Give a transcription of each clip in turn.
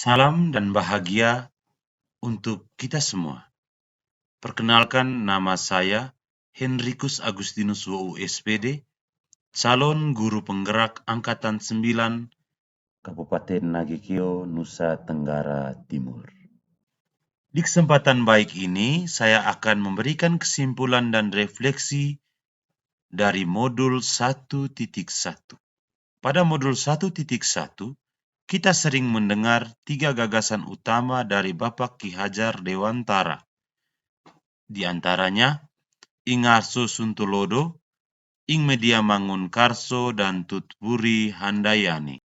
Salam dan bahagia untuk kita semua. Perkenalkan, nama saya Henrikus Agustinus WU SPD, calon guru penggerak Angkatan 9 Kabupaten Nagekeo, Nusa Tenggara Timur. Di kesempatan baik ini, saya akan memberikan kesimpulan dan refleksi dari modul 1.1. Pada modul 1.1, kita sering mendengar 3 gagasan utama dari Bapak Ki Hajar Dewantara. Di antaranya, ing Arso Suntulodo, ing Media Mangun Karso, dan Tutpuri Handayani.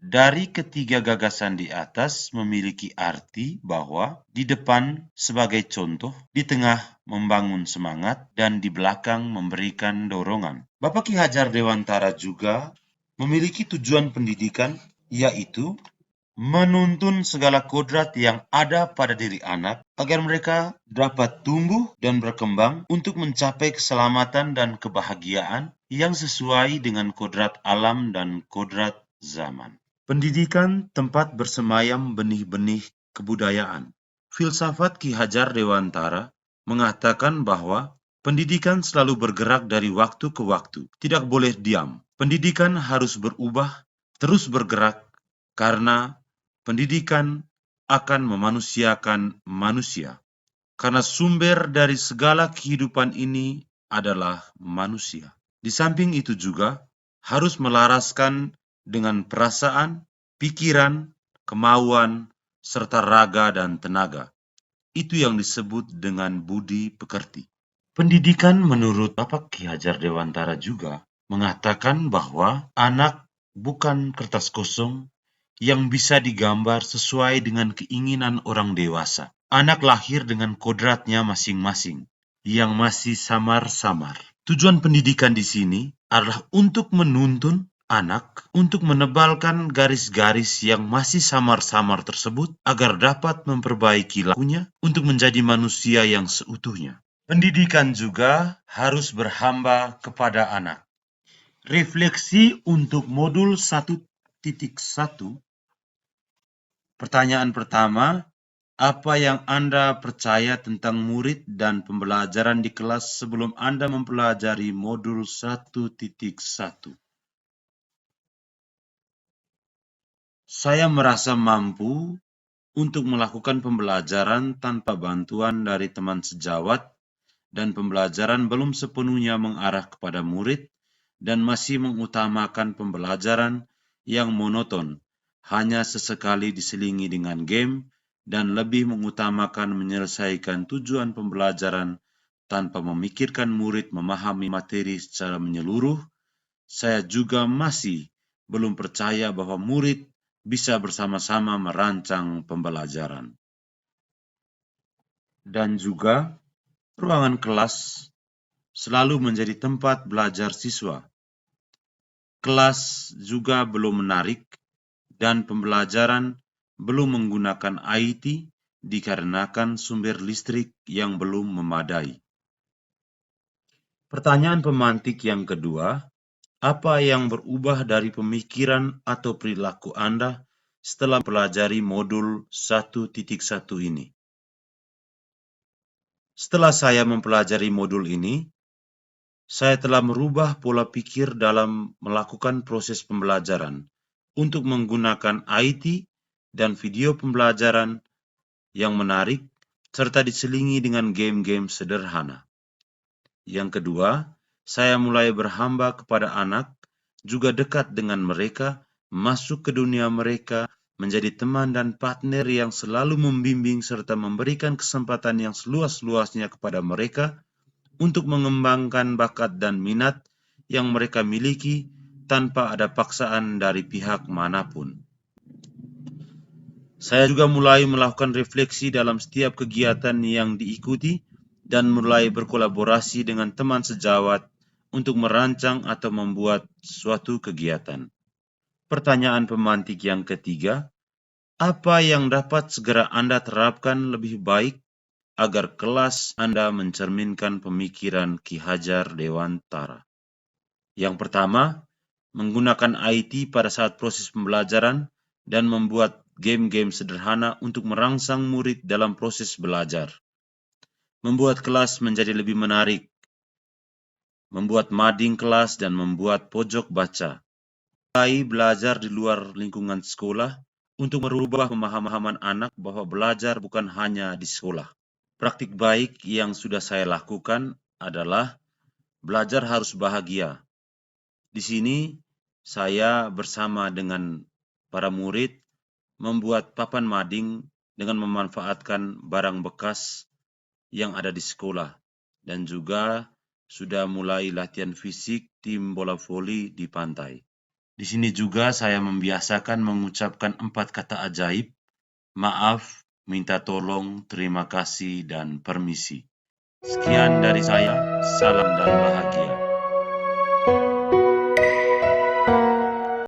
Dari ketiga gagasan di atas memiliki arti bahwa di depan sebagai contoh, di tengah membangun semangat, dan di belakang memberikan dorongan. Bapak Ki Hajar Dewantara juga memiliki tujuan pendidikan, yaitu menuntun segala kodrat yang ada pada diri anak agar mereka dapat tumbuh dan berkembang untuk mencapai keselamatan dan kebahagiaan yang sesuai dengan kodrat alam dan kodrat zaman. Pendidikan tempat bersemayam benih-benih kebudayaan. Filsafat Ki Hajar Dewantara mengatakan bahwa pendidikan selalu bergerak dari waktu ke waktu, tidak boleh diam. Pendidikan harus berubah, terus bergerak, karena pendidikan akan memanusiakan manusia. Karena sumber dari segala kehidupan ini adalah manusia. Di samping itu juga harus melaraskan dengan perasaan, pikiran, kemauan, serta raga dan tenaga. Itu yang disebut dengan budi pekerti. Pendidikan menurut Bapak Ki Hajar Dewantara juga mengatakan bahwa anak bukan kertas kosong yang bisa digambar sesuai dengan keinginan orang dewasa. Anak lahir dengan kodratnya masing-masing, yang masih samar-samar. Tujuan pendidikan di sini adalah untuk menuntun anak untuk menebalkan garis-garis yang masih samar-samar tersebut agar dapat memperbaiki lakunya untuk menjadi manusia yang seutuhnya. Pendidikan juga harus berhamba kepada anak. Refleksi untuk modul 1.1. Pertanyaan pertama, apa yang Anda percaya tentang murid dan pembelajaran di kelas sebelum Anda mempelajari modul 1.1? Saya merasa mampu untuk melakukan pembelajaran tanpa bantuan dari teman sejawat, dan pembelajaran belum sepenuhnya mengarah kepada murid dan masih mengutamakan pembelajaran yang monoton, hanya sesekali diselingi dengan game, dan lebih mengutamakan menyelesaikan tujuan pembelajaran tanpa memikirkan murid memahami materi secara menyeluruh. Saya juga masih belum percaya bahwa murid bisa bersama-sama merancang pembelajaran. Dan juga, ruangan kelas selalu menjadi tempat belajar siswa. Kelas juga belum menarik dan pembelajaran belum menggunakan IT dikarenakan sumber listrik yang belum memadai. Pertanyaan pemantik yang kedua, apa yang berubah dari pemikiran atau perilaku Anda setelah mempelajari modul 1.1 ini? Setelah saya mempelajari modul ini, saya telah merubah pola pikir dalam melakukan proses pembelajaran untuk menggunakan IT dan video pembelajaran yang menarik serta diselingi dengan game-game sederhana. Yang kedua, saya mulai berhamba kepada anak, juga dekat dengan mereka, masuk ke dunia mereka, menjadi teman dan partner yang selalu membimbing serta memberikan kesempatan yang seluas-luasnya kepada mereka untuk mengembangkan bakat dan minat yang mereka miliki tanpa ada paksaan dari pihak manapun. Saya juga mulai melakukan refleksi dalam setiap kegiatan yang diikuti dan mulai berkolaborasi dengan teman sejawat untuk merancang atau membuat suatu kegiatan. Pertanyaan pemantik yang ketiga, apa yang dapat segera Anda terapkan lebih baik agar kelas Anda mencerminkan pemikiran Ki Hajar Dewantara? Yang pertama, menggunakan IT pada saat proses pembelajaran dan membuat game-game sederhana untuk merangsang murid dalam proses belajar, membuat kelas menjadi lebih menarik, membuat mading kelas dan membuat pojok baca. Mulai belajar di luar lingkungan sekolah untuk merubah pemahaman anak bahwa belajar bukan hanya di sekolah. Praktik baik yang sudah saya lakukan adalah belajar harus bahagia. Di sini saya bersama dengan para murid membuat papan mading dengan memanfaatkan barang bekas yang ada di sekolah dan juga sudah mulai latihan fisik tim bola voli di pantai. Di sini juga saya membiasakan mengucapkan 4 kata ajaib, maaf, minta tolong, terima kasih, dan permisi. Sekian dari saya, salam dan bahagia.